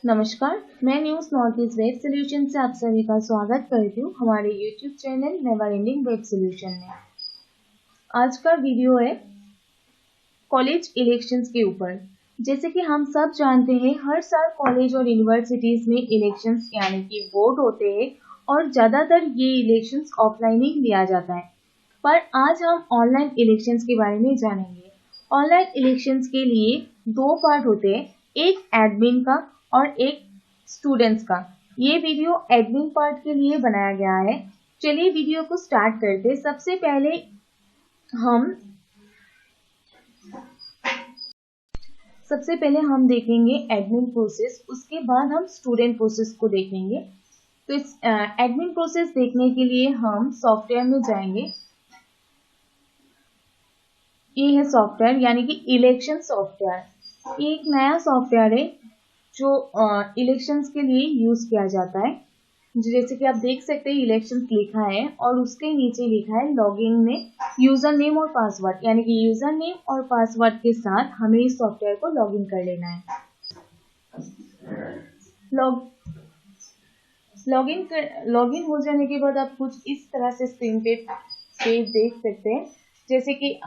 नमस्कार, मैं news north east web solution से आप सभी का स्वागत करती हूँ हमारे YouTube channel never ending web solution में। आज का वीडियो है कॉलेज इलेक्शंस के ऊपर। जैसे कि हम सब जानते हैं, हर साल कॉलेज और यूनिवर्सिटीज में इलेक्शंस यानी कि वोट होते हैं और ज़्यादातर ये इलेक्शंस ऑफलाइन ही लिया जाता है। पर आज हम ऑनलाइन इलेक्शंस के बारे में जानेंगे। ऑनलाइन इलेक्शंस के लिए दो पार्ट होते हैं, एक एडमिन का और एक स्टूडेंट्स का। ये वीडियो एडमिन पार्ट के लिए बनाया गया है। चलिए वीडियो को स्टार्ट करते हैं। सबसे पहले हम देखेंगे एडमिन प्रोसेस, उसके बाद हम स्टूडेंट प्रोसेस को देखेंगे। तो इस एडमिन प्रोसेस देखने के लिए हम सॉफ्टवेयर में जाएंगे। ये है सॉफ्टवेयर यानी कि इलेक्शन सॉफ्टवेयर। ये एक नया सॉफ्टवेयर है जो इलेक्शंस के लिए यूज किया जाता है। जैसे कि आप देख सकते हैं इलेक्शंस लिखा है और उसके नीचे लिखा है लॉगिन में यूजर नेम और पासवर्ड, यानी कि यूजर नेम और पासवर्ड के साथ हमें इस सॉफ्टवेयर को लॉगिन कर लेना है। लॉगिन हो जाने के बाद आप कुछ इस तरह से स्क्रीन पे पेज देख सकते हैं। जैसे कि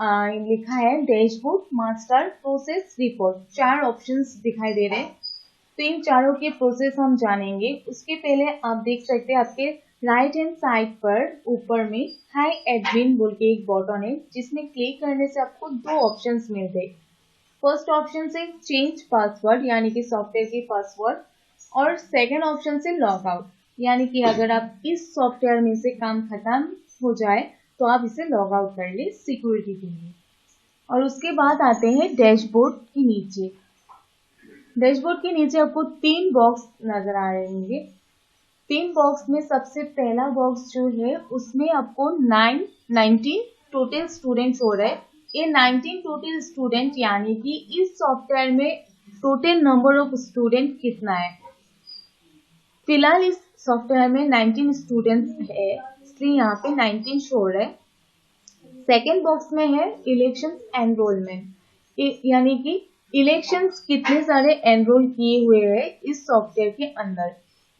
लिखा है dashboard, master, process, report, 4 options दिखाई दे रहे हैं। तो इन चारों के प्रोसेस हम जानेंगे। उसके पहले आप देख सकते हैं आपके राइट हैंड साइड पर ऊपर में हाई एडमिन बोल के एक बटन है, जिसमें क्लिक करने से आपको 2 ऑप्शंस मिलते हैं। फर्स्ट ऑप्शन से चेंज पासवर्ड यानी कि सॉफ्टवेयर के पासवर्ड, और सेकेंड ऑप्शन से लॉग आउट यानी कि अगर आप इस सॉफ्टवेयर में से काम खत्म हो जाए तो आप इसे लॉग आउट कर ले सिक्योरिटी के लिए। और उसके बाद आते हैं डैशबोर्ड के नीचे। डैशबोर्ड के नीचे आपको 3 बॉक्स नजर आ रहे होंगे। 3 बॉक्स में सबसे पहला बॉक्स जो है उसमें आपको 19 टोटल स्टूडेंट्स हो रहे हैं। ये 19 टोटल स्टूडेंट यानी कि इस सॉफ्टवेयर में टोटल नंबर ऑफ स्टूडेंट कितना है। फिलहाल इस सॉफ्टवेयर में 19 स्टूडेंट्स है, इसलिए यहाँ पे 19 शो हो रहा है। सेकेंड बॉक्स में है इलेक्शन एनरोलमेंट, यानी कि इलेक्शंस कितने सारे एनरोल किए हुए हैं इस सॉफ्टवेयर के अंदर।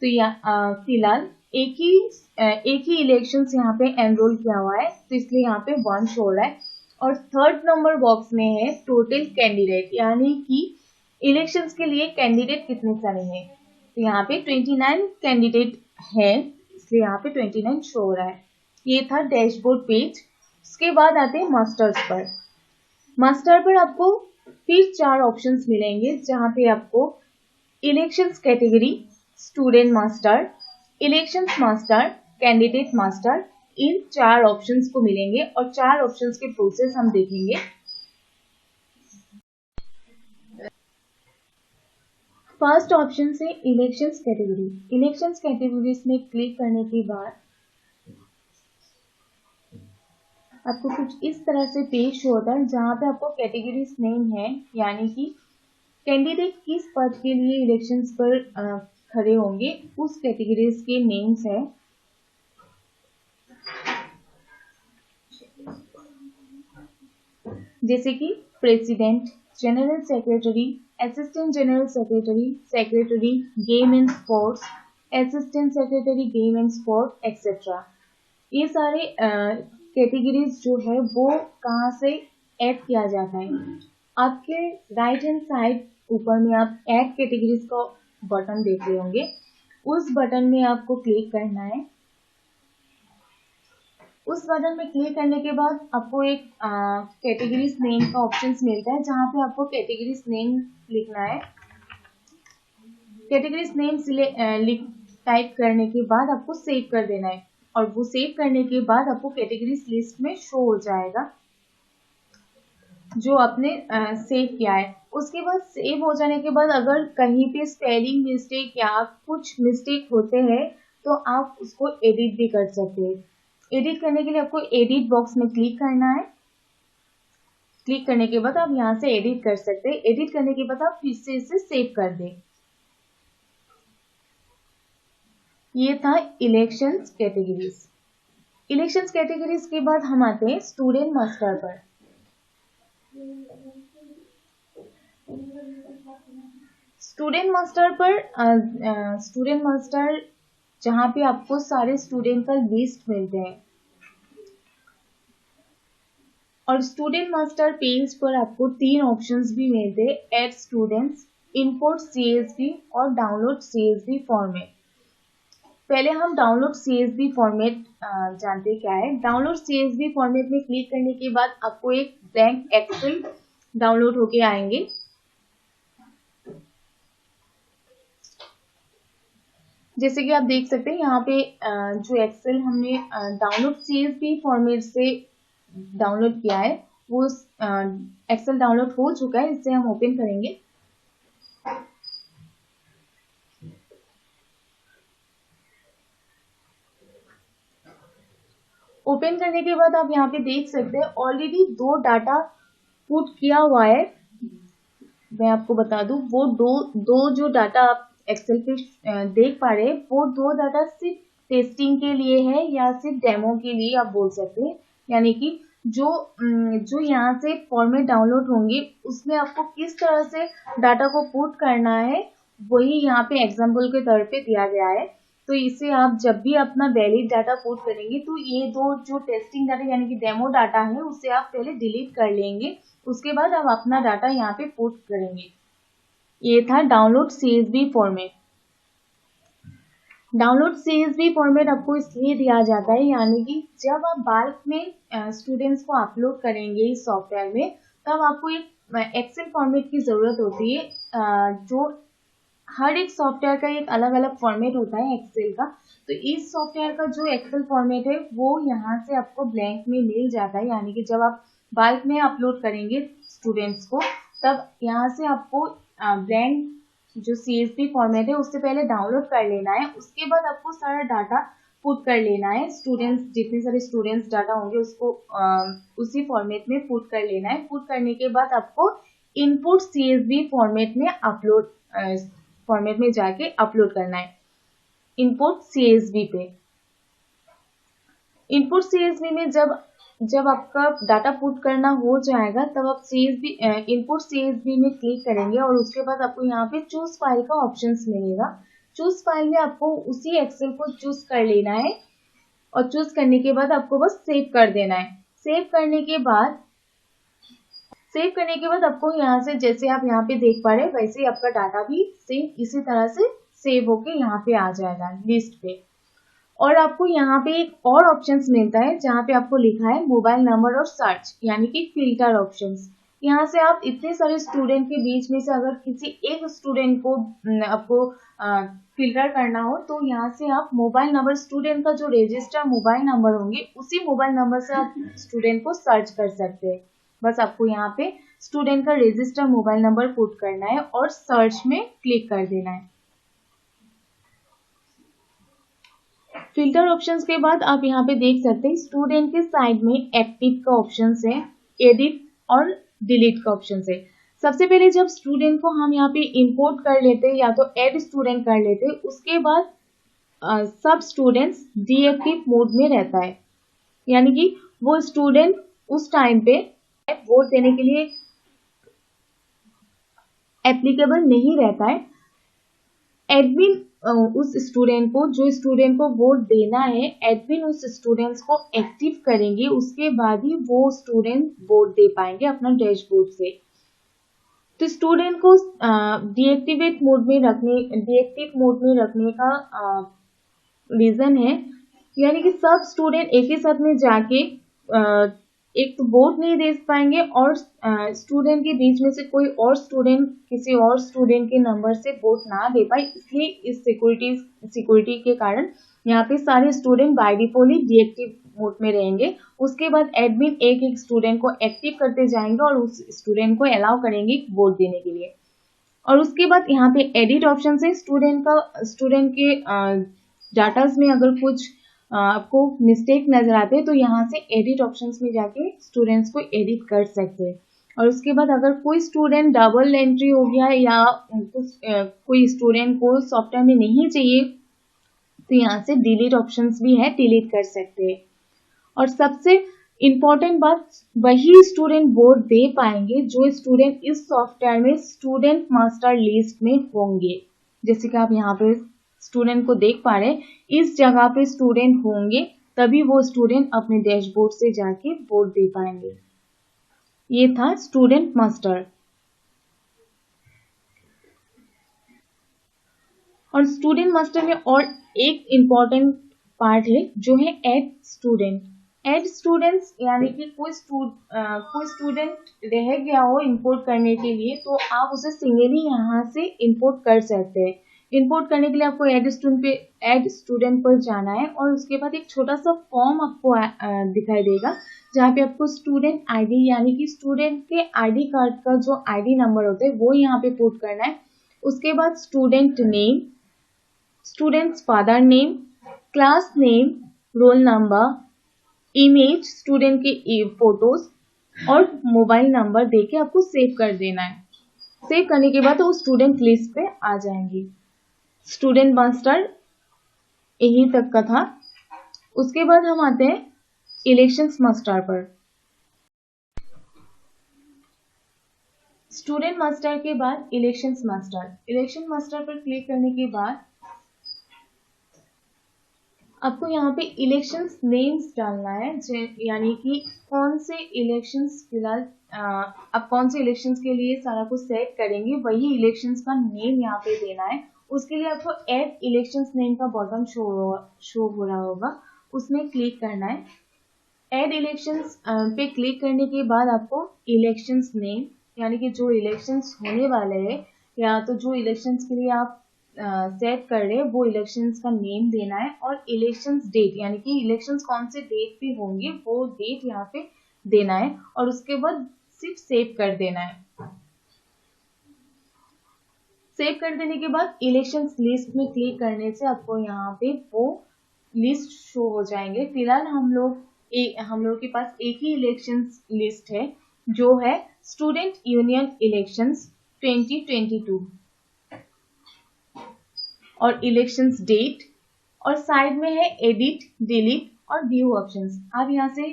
तो यहाँ फिलहाल एक ही इलेक्शंस यहाँ पे एनरोल किया हुआ है, तो इसलिए यहाँ पे 1 शो हो रहा है। और थर्ड नंबर बॉक्स में है टोटल कैंडिडेट, यानी कि इलेक्शंस के लिए कैंडिडेट कितने सारे हैं। तो यहाँ पे 29 कैंडिडेट है, इसलिए यहाँ पे 29 शो हो रहा है। ये था डैशबोर्ड पेज। उसके बाद आते हैं मास्टर्स पर। मास्टर पर आपको फिर 4 ऑप्शंस मिलेंगे, जहां पे आपको elections category, student master, elections master, candidate master, इन 4 ऑप्शंस को मिलेंगे और 4 ऑप्शंस के प्रोसेस हम देखेंगे। फर्स्ट ऑप्शन से इलेक्शंस कैटेगरी। इलेक्शंस कैटेगरीज में क्लिक करने के बाद आपको कुछ इस तरह से पेज शो होता है, जहां पे आपको कैटेगरीज नेम है, यानी कि कैंडिडेट किस पद के लिए इलेक्शंस पर खड़े होंगे उस कैटेगरीज के नेम्स है। जैसे कि president, general secretary, assistant general secretary, secretary game and sports, assistant secretary game and sport etcetera. ये सारे कैटेगरीज जो है वो कहाँ से ऐड किया जाता है। आपके राइट हैंड साइड ऊपर में आप ऐड कैटेगरीज का बटन देख रहे होंगे, उस बटन में आपको क्लिक करना है। उस बटन में क्लिक करने के बाद आपको एक कैटेगरीज नेम का ऑप्शंस मिलता है, जहां पे आपको कैटेगरीज नेम लिखना है। कैटेगरीज नेम टाइप करने के बाद आपको सेव कर देना है, और वो सेव करने के बाद आपको कैटेगरीज लिस्ट में शो हो जाएगा जो आपने सेव किया है। उसके बाद सेव हो जाने के बाद अगर कहीं पे स्पेलिंग मिस्टेक या कुछ मिस्टेक होते हैं तो आप उसको एडिट भी कर सकते हैं। एडिट करने के लिए आपको एडिट बॉक्स में क्लिक करना है। क्लिक करने के बाद आप यहाँ से एडिट कर सकते हैं। एडिट करने के बाद आप फिर से इसे सेव कर दें। ये था इलेक्शंस कैटेगरीज। इलेक्शंस कैटेगरीज के बाद हम आते हैं स्टूडेंट मास्टर पर। स्टूडेंट मास्टर पर स्टूडेंट मास्टर जहाँ पे आपको सारे स्टूडेंट का लिस्ट मिलते हैं, और स्टूडेंट मास्टर पेज पर आपको 3 ऑप्शंस भी मिलते हैं, ऐड स्टूडेंट्स, इंपोर्ट CSV और डाउनलोड CSV फॉर्मेट। पहले हम डाउनलोड CSV फॉर्मेट जानते क्या है। डाउनलोड CSV फॉर्मेट में क्लिक करने के बाद आपको एक ब्लैंक एक्सेल डाउनलोड होके आएंगे। जैसे कि आप देख सकते हैं यहाँ पे जो एक्सेल हमने डाउनलोड CSV फॉर्मेट से डाउनलोड किया है वो एक्सेल डाउनलोड हो चुका है। इसे हम ओपन करेंगे। ओपन करने के बाद आप यहाँ पे देख सकते हैं ऑलरेडी 2 डाटा पुट किया हुआ है। मैं आपको बता दूं वो दो जो डाटा आप एक्सेल पे देख पा रहे हैं वो 2 डाटा सिर्फ टेस्टिंग के लिए है या सिर्फ डेमो के लिए आप बोल सकते हैं। यानी कि जो यहाँ से फॉर्मेट डाउनलोड होंगे उसमें आपको किस तरह से डाटा को पुट करना है वही यहाँ पे एग्जाम्पल के तौर पे दिया गया है। तो इसे आप जब भी अपना वैलिड डाटा पुट करेंगे तो ये 2 जो टेस्टिंग डाटा यानी कि डेमो डाटा है उसे आप पहले डिलीट कर लेंगे, उसके बाद आप अपना डाटा यहाँ पे पुट करेंगे। ये था download CSV format. Download CSV format आपको इसलिए दिया जाता है यानी कि जब आप बल्क में स्टूडेंट्स को अपलोड करेंगे इस सॉफ्टवेयर में तब आपको एक एक्सेल फॉर्मेट की ज़रूरत होती है। जो हर एक सॉफ्टवेयर का एक अलग अलग फॉर्मेट होता है एक्सेल का। तो इस सॉफ्टवेयर का जो एक्सेल फॉर्मेट है वो यहाँ से आपको ब्लैंक में मिल जाता है। यानी कि जब आप बल्क में अपलोड करेंगे स्टूडेंट्स को तब यहाँ से आपको ब्लैंक जो CSV फॉर्मेट है उससे पहले डाउनलोड कर लेना है। उसके बाद आपको सारा डाटा पुट कर लेना है। स्टूडेंट्स जितने सारे स्टूडेंट्स डाटा होंगे उसको उसी फॉर्मेट में पुट कर लेना है। पुट करने के बाद आपको इनपुट CSV फॉर्मेट में अपलोड फॉर्मेट में जाके अपलोड करना है। इनपुट CSV पे इनपुट CSV में जब आपका डाटा पुट करना हो जाएगा तब आप इनपुट CSV में क्लिक करेंगे और उसके बाद आपको यहाँ पे चूज फाइल का ऑप्शंस मिलेगा। चूज फाइल में आपको उसी एक्सेल को चूज कर लेना है और चूज करने के बाद आपको बस सेव कर देना है। सेव करने के बाद आपको यहाँ से जैसे आप यहाँ पे देख पा रहे हैं वैसे ही आपका डाटा भी सेम इसी तरह से सेव होके यहाँ पे आ जाएगा लिस्ट पे। और आपको यहाँ पे एक और ऑप्शंस मिलता है जहाँ पे आपको लिखा है मोबाइल नंबर और सर्च यानी कि फिल्टर ऑप्शंस। यहाँ से आप इतने सारे स्टूडेंट के बीच में से अगर किसी एक स्टूडेंट को आपको फिल्टर करना हो तो यहाँ से आप मोबाइल नंबर स्टूडेंट का जो रजिस्टर मोबाइल नंबर होंगे उसी मोबाइल नंबर से आप स्टूडेंट को सर्च कर सकते हैं। बस आपको यहाँ पे स्टूडेंट का रजिस्टर मोबाइल नंबर पुट करना है और सर्च में क्लिक कर देना है। फिल्टर ऑप्शंस के बाद आप यहाँ पे देख सकते हैं स्टूडेंट के साइड में एक्टिव का ऑप्शन है, एडिट और डिलीट का ऑप्शन है। सबसे पहले जब स्टूडेंट को हम यहाँ पे इंपोर्ट कर लेते हैं या तो ऐड स्टूडेंट कर लेते हैं उसके बाद सब स्टूडेंट्स डीएक्टिव मोड में रहता है। यानी कि वो स्टूडेंट उस टाइम पे वोट देने के लिए एप्लीकेबल नहीं रहता है। एडमिन उस स्टूडेंट को जो स्टूडेंट को वोट देना है एडमिन उस स्टूडेंट्स को एक्टिव करेंगे, उसके बाद ही वो स्टूडेंट वोट दे पाएंगे अपना डैशबोर्ड से। तो स्टूडेंट को डीएक्टिव मोड में रखने का रीजन है यानी कि सब स्टूडेंट एक ही साथ में जाके एक तो वोट नहीं दे पाएंगे और स्टूडेंट के बीच में से कोई और स्टूडेंट किसी और स्टूडेंट के नंबर से वोट ना दे पाए, इसलिए इस सिक्योरिटी के कारण यहाँ पे सारे student by default he deactive mode में रहेंगे। उसके बाद एडमिन एक एक स्टूडेंट को एक्टिव करते जाएंगे और उस स्टूडेंट को अलाउ करेंगे वोट देने के लिए। और उसके बाद यहाँ पे एडिट ऑप्शन है। स्टूडेंट के डाटाज में अगर कुछ आपको मिस्टेक नजर आते हैं तो यहाँ से एडिट ऑप्शंस में जाके स्टूडेंट्स को एडिट कर सकते हैं। और उसके बाद अगर कोई स्टूडेंट डबल एंट्री हो गया या कोई स्टूडेंट को सॉफ्टवेयर में नहीं चाहिए तो यहाँ से डिलीट ऑप्शंस भी है, डिलीट कर सकते हैं। और सबसे इम्पोर्टेंट बात, वही स्टूडेंट वोट दे पाएंगे जो स्टूडेंट इस सॉफ्टवेयर में स्टूडेंट मास्टर लिस्ट में होंगे। जैसे कि आप यहाँ पे स्टूडेंट को देख पा रहे हैं, इस जगह पे स्टूडेंट होंगे तभी वो स्टूडेंट अपने डैशबोर्ड से जाके वोट दे पाएंगे। ये था स्टूडेंट मास्टर। और स्टूडेंट मास्टर में और एक इम्पॉर्टेंट पार्ट है जो है ऐड स्टूडेंट। ऐड स्टूडेंट्स यानी कि कोई स्टूडेंट रह गया हो इंपोर्ट करने के लिए, तो आप उसे सिंगली यहाँ से इंपोर्ट कर सकते हैं। इंपोर्ट करने के लिए आपको ऐड स्टूडेंट पर जाना है और उसके बाद एक छोटा सा फॉर्म आपको दिखाई देगा जहाँ पे आपको स्टूडेंट आईडी यानी कि स्टूडेंट के आईडी कार्ड का जो आईडी नंबर होता है वो यहाँ पे पुट करना है। उसके बाद student name, students father name, class name, roll number, image, student के फोटोज और मोबाइल नंबर देके आपको सेव कर देना है। सेव करने के बाद वो स्टूडेंट लिस्ट पे आ जाएंगी। स्टूडेंट मास्टर यही तक का था। उसके बाद हम आते हैं इलेक्शंस मास्टर पर। स्टूडेंट मास्टर के बाद इलेक्शंस मास्टर। इलेक्शन मास्टर पर क्लिक करने के बाद आपको यहाँ पे इलेक्शंस नेम्स डालना है, यानी कि कौन से इलेक्शंस फिलहाल आप कौन से इलेक्शंस के लिए सारा कुछ सेट करेंगे, वही इलेक्शंस का नेम यहाँ पे देना है। उसके लिए आपको ऐड इलेक्शंस नेम का बॉटम शो हो रहा होगा, उसमें क्लिक करना है। ऐड इलेक्शंस पे क्लिक करने के बाद आपको इलेक्शंस नेम यानी कि जो इलेक्शंस होने वाले हैं या तो जो इलेक्शंस के लिए आप सेट कर रहे हैं वो इलेक्शंस का नेम देना है और इलेक्शंस डेट यानी कि इलेक्शंस कौन से डेट पे होंगे वो डेट यहाँ पे देना है और उसके बाद सिर्फ सेव कर देना है। सेव कर देने के बाद इलेक्शंस लिस्ट में क्लिक करने से आपको यहाँ पे वो लिस्ट शो हो जाएंगे। फिलहाल हम लोग के पास एक ही इलेक्शंस लिस्ट है जो है स्टूडेंट यूनियन इलेक्शंस 2022 और इलेक्शंस डेट और साइड में है एडिट, डिलीट और व्यू ऑप्शंस। आप यहाँ से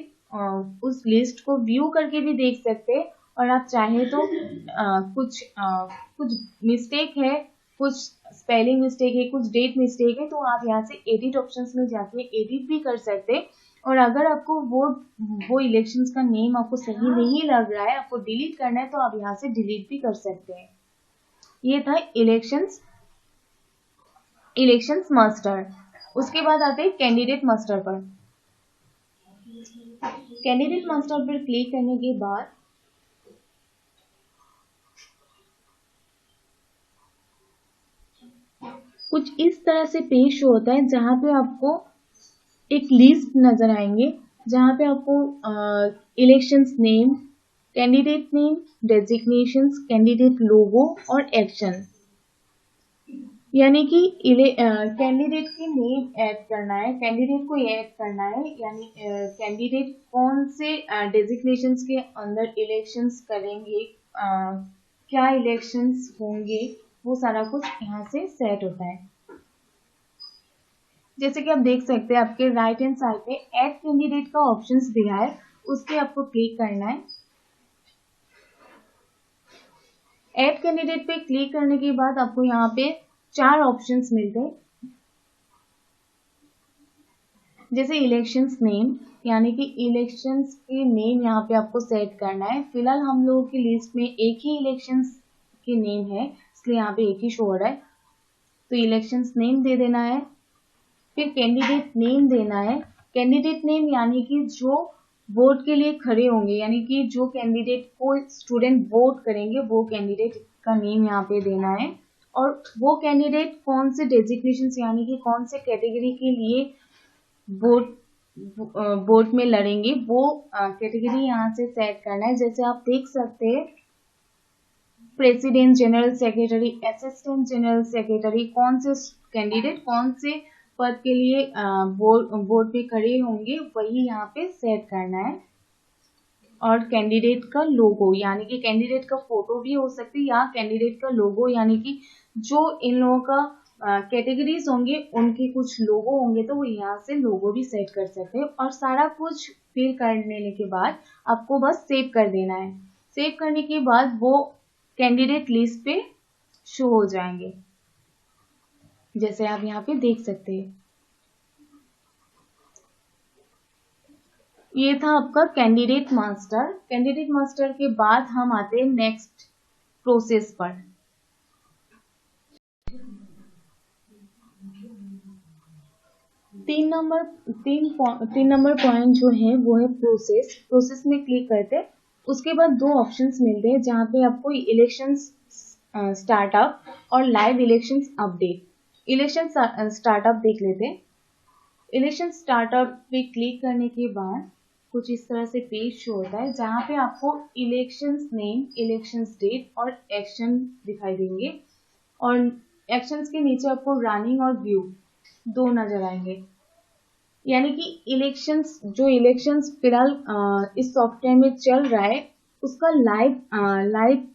उस लिस्ट को व्यू करके भी देख सकते हैं और आप चाहे तो कुछ मिस्टेक है, कुछ स्पेलिंग मिस्टेक है, कुछ डेट मिस्टेक है, तो आप यहाँ से एडिट ऑप्शंस में जाके एडिट भी कर सकते हैं। और अगर आपको वो इलेक्शंस का नेम आपको सही नहीं लग रहा है, आपको डिलीट करना है, तो आप यहाँ से डिलीट भी कर सकते हैं। ये था इलेक्शंस मास्टर। उसके बाद आते हैं कैंडिडेट मास्टर पर। कैंडिडेट मास्टर पर क्लिक करने के बाद कुछ इस तरह से पेज होता है जहां पे आपको एक लिस्ट नजर आएंगे जहां पे आपको elections name, candidate name, designations, candidate logo और एक्शन, यानी कि कैंडिडेट की नेम ऐड करना है, कैंडिडेट को ऐड करना है, यानी कैंडिडेट कौन से डेजिग्नेशंस के अंदर इलेक्शंस करेंगे, क्या इलेक्शंस होंगे, वो सारा कुछ यहाँ से सेट होता है। जैसे कि आप देख सकते हैं आपके राइट हैंड साइड पे ऐड कैंडिडेट का ऑप्शंस दिया है, उस पर आपको क्लिक करना है। ऐड कैंडिडेट पे क्लिक करने के बाद आपको यहाँ पे 4 ऑप्शंस मिलते हैं, जैसे इलेक्शंस नेम, यानी कि इलेक्शंस के नेम यहाँ पे आपको सेट करना है। फिलहाल हम लोगों की लिस्ट में एक ही इलेक्शंस के नेम है, इसलिए यहाँ पे एक ही शो हो रहा है, तो इलेक्शंस नेम दे देना है। फिर कैंडिडेट नेम देना है। कैंडिडेट नेम यानी कि जो वोट के लिए खड़े होंगे, यानी कि जो कैंडिडेट को स्टूडेंट वोट करेंगे वो कैंडिडेट का नेम यहाँ पे देना है और वो कैंडिडेट कौन से डेजिग्नेशंस यानी कि कौन से कैटेगरी के लिए वोट में लड़ेंगे वो कैटेगरी यहाँ से सेट करना है। जैसे आप देख सकते हैं president, general secretary, assistant general secretary, कौन से कैंडिडेट कौन से पद के लिए वोट पे खड़े होंगे वही यहाँ पे सेट करना है। और कैंडिडेट का लोगो, यानी कि कैंडिडेट का फोटो भी हो सकती है या कैंडिडेट का लोगो, यानी कि जो इन लोगों का कैटेगरीज होंगे उनके कुछ लोगो होंगे तो वो यहाँ से लोगो भी सेट कर सकते हैं। और सारा कुछ फिल कर लेने के बाद आपको बस सेव कर देना है। सेव करने के बाद वो कैंडिडेट लिस्ट पे शो हो जाएंगे, जैसे आप यहाँ पे देख सकते हैं। ये था आपका कैंडिडेट मास्टर। कैंडिडेट मास्टर के बाद हम आते हैं नेक्स्ट प्रोसेस पर। तीन नंबर पॉइंट जो है वो है प्रोसेस। प्रोसेस में क्लिक करते हैं, उसके बाद दो ऑप्शंस मिलते हैं जहाँ पे आपको इलेक्शंस स्टार्टअप और live elections update. Election startup देख लेते हैं। इलेक्शन स्टार्टअप पे क्लिक करने के बाद कुछ इस तरह से पेज शो होता है जहाँ पे आपको इलेक्शंस नेम, इलेक्शंस डेट और एक्शन दिखाई देंगे। और एक्शंस के नीचे आपको रनिंग और व्यू दो नजर आएंगे। यानी कि इलेक्शंस फिलहाल इस सॉफ्टवेयर में चल रहा है उसका लाइव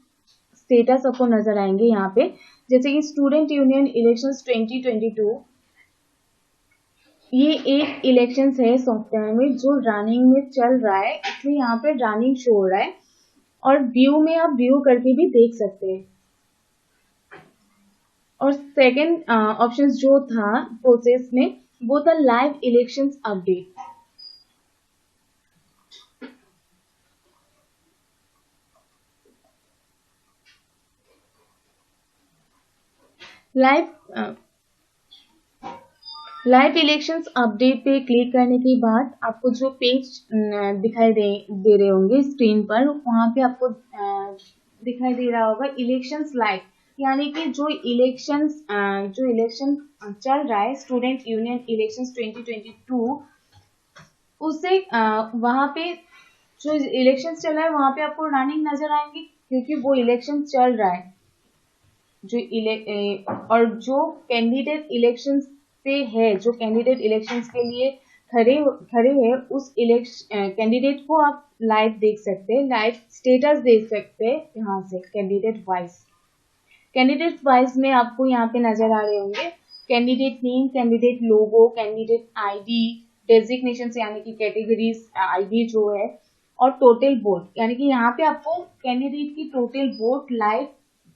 स्टेटस आपको नजर आएंगे यहाँ पे। जैसे कि स्टूडेंट यूनियन इलेक्शंस 2022, ये एक इलेक्शंस है सॉफ्टवेयर में जो रनिंग में चल रहा है, इसलिए यहाँ पे रनिंग शो हो रहा है। और व्यू में आप व्यू करके भी देख सकते हैं। और सेकेंड ऑप्शन जो था प्रोसेस में वो था live elections update. Live elections update पे क्लिक करने के बाद आपको जो पेज दिखाई दे रहे होंगे स्क्रीन पर, वहां पे आपको दिखाई दे रहा होगा इलेक्शंस लाइव। यानी कि जो इलेक्शन चल रहा है स्टूडेंट यूनियन इलेक्शंस 2022, उससे वहां पे जो इलेक्शन चल रहा है वहां पे आपको रनिंग नजर आएंगे क्योंकि वो इलेक्शन चल रहा है। और जो कैंडिडेट इलेक्शन पे है, जो कैंडिडेट इलेक्शंस के लिए खड़े हैं, उस कैंडिडेट को आप लाइव देख सकते हैं, लाइव स्टेटस देख सकते हैं यहाँ से कैंडिडेट वाइज में आपको यहाँ पे नजर आ रहे होंगे कैंडिडेट नेम, कैंडिडेट लोगो, कैंडिडेट आईडी, डेजिग्नेशन यानी कि कैटेगरीज आईडी जो है, और टोटल वोट। यानी कि यहाँ पे आपको कैंडिडेट की टोटल वोट लाइव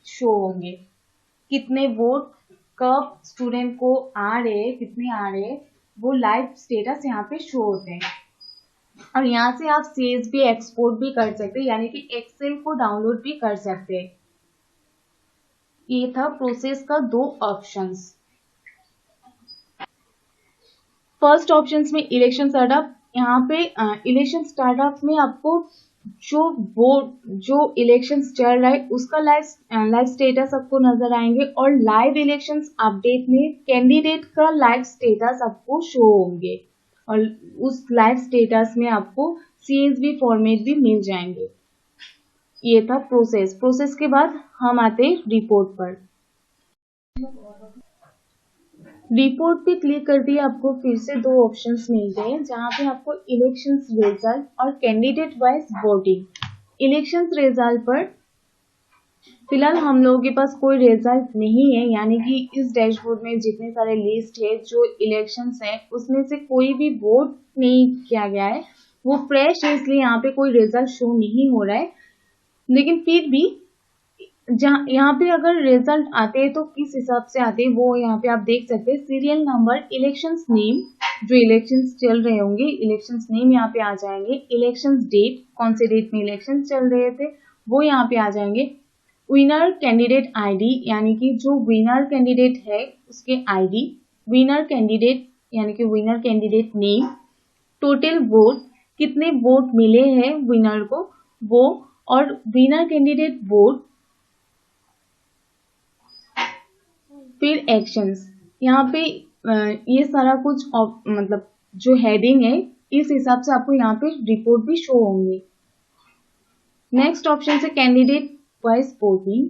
शो होंगे। कितने वोट कब स्टूडेंट को आ रहे, कितने आ रहे, वो लाइव स्टेटस यहाँ पे शो होते हैं। और यहाँ से आप सेव भी एक्सपोर्ट भी कर सकते हैं, यानी कि एक्सेल को डाउनलोड भी कर सकते हैं। ये था प्रोसेस का दो ऑप्शंस। फर्स्ट ऑप्शंस में इलेक्शन स्टार्टअप। यहाँ पे इलेक्शन स्टार्टअप में आपको जो इलेक्शंस चल रहा है उसका लाइव स्टेटस आपको नजर आएंगे। और लाइव इलेक्शंस अपडेट में कैंडिडेट का लाइव स्टेटस आपको शो होंगे और उस लाइव स्टेटस में आपको CSV फॉर्मेट भी मिल जाएंगे। ये था प्रोसेस के बाद हम आते हैं रिपोर्ट पर। रिपोर्ट पे क्लिक करते ही आपको फिर से दो ऑप्शंस मिलते हैं जहाँ पे आपको इलेक्शंस रिजल्ट और candidate wise voting. Elections result पर फिलहाल हम लोगों के पास कोई रिजल्ट नहीं है, यानी कि इस डैशबोर्ड में जितने सारे लिस्ट है जो इलेक्शंस है उसमें से कोई भी वोट नहीं किया गया है, वो फ्रेश है, इसलिए यहाँ पे कोई रिजल्ट शो नहीं हो रहा है। लेकिन फिर भी यहाँ पे अगर रिजल्ट आते हैं तो किस हिसाब से आते हैं वो यहाँ पे आप देख सकते हैं। सीरियल नंबर, इलेक्शंस नेम, जो इलेक्शंस चल रहे होंगे इलेक्शंस नेम यहाँ पे आ जाएंगे। इलेक्शंस डेट, कौन से डेट में इलेक्शन चल रहे थे वो यहाँ पे आ जाएंगे। विनर कैंडिडेट आईडी, यानी कि जो विनर कैंडिडेट है उसके आईडी, विनर कैंडिडेट यानी कि winner candidate name, total vote, कितने वोट मिले हैं विनर को वो, और विनर कैंडिडेट वोट, फिर एक्शंस। यहाँ पे ये सारा कुछ मतलब जो हेडिंग है इस हिसाब से आपको यहाँ पे रिपोर्ट भी शो होंगी। नेक्स्ट ऑप्शन से candidate wise voting.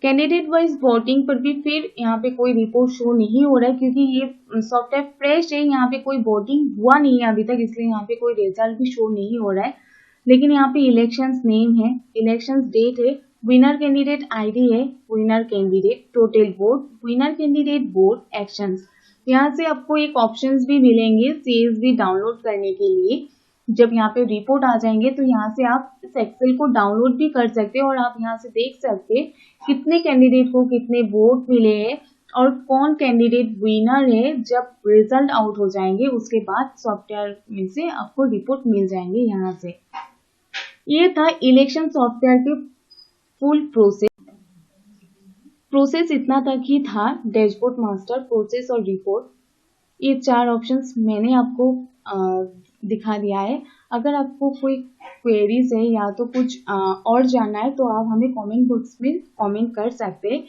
Candidate wise voting पर भी फिर यहाँ पे कोई रिपोर्ट शो नहीं हो रहा है क्योंकि ये सॉफ्टवेयर फ्रेश है, यहाँ पे कोई वोटिंग हुआ नहीं है अभी तक, इसलिए यहाँ पे कोई रिजल्ट भी शो नहीं हो रहा है। लेकिन यहाँ पे इलेक्शंस नेम है, इलेक्शंस डेट है, विनर कैंडिडेट आईडी है, winner candidate, total vote, winner candidate vote, actions. यहाँ से आपको एक ऑप्शंस भी मिलेंगे CSV डाउनलोड करने के लिए। जब यहाँ पे रिपोर्ट आ जाएंगे तो यहाँ से आप इस एक्सेल को डाउनलोड भी कर सकते हैं और आप यहाँ से देख सकते हैं कितने कैंडिडेट को कितने वोट मिले हैं और कौन कैंडिडेट विनर है। जब रिजल्ट आउट हो जाएंगे उसके बाद सॉफ्टवेयर में से आपको रिपोर्ट मिल जाएंगे यहाँ से। ये था इलेक्शन सॉफ्टवेयर के फुल प्रोसेस इतना तक ही था। डैशबोर्ड, मास्टर, प्रोसेस और रिपोर्ट, ये 4 ऑप्शंस मैंने आपको दिखा दिया है। अगर आपको कोई क्वेरीज है या तो कुछ और जानना है तो आप हमें कमेंट बॉक्स में कमेंट कर सकते हैं।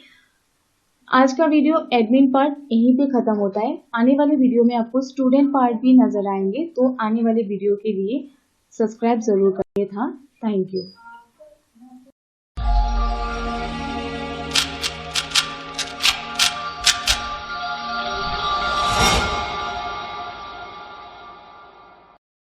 आज का वीडियो एडमिन पार्ट यहीं पे खत्म होता है। आने वाले वीडियो में आपको स्टूडेंट पार्ट भी नजर आएंगे, तो आने वाले वीडियो के लिए सब्सक्राइब जरूर करिए था। Thank you.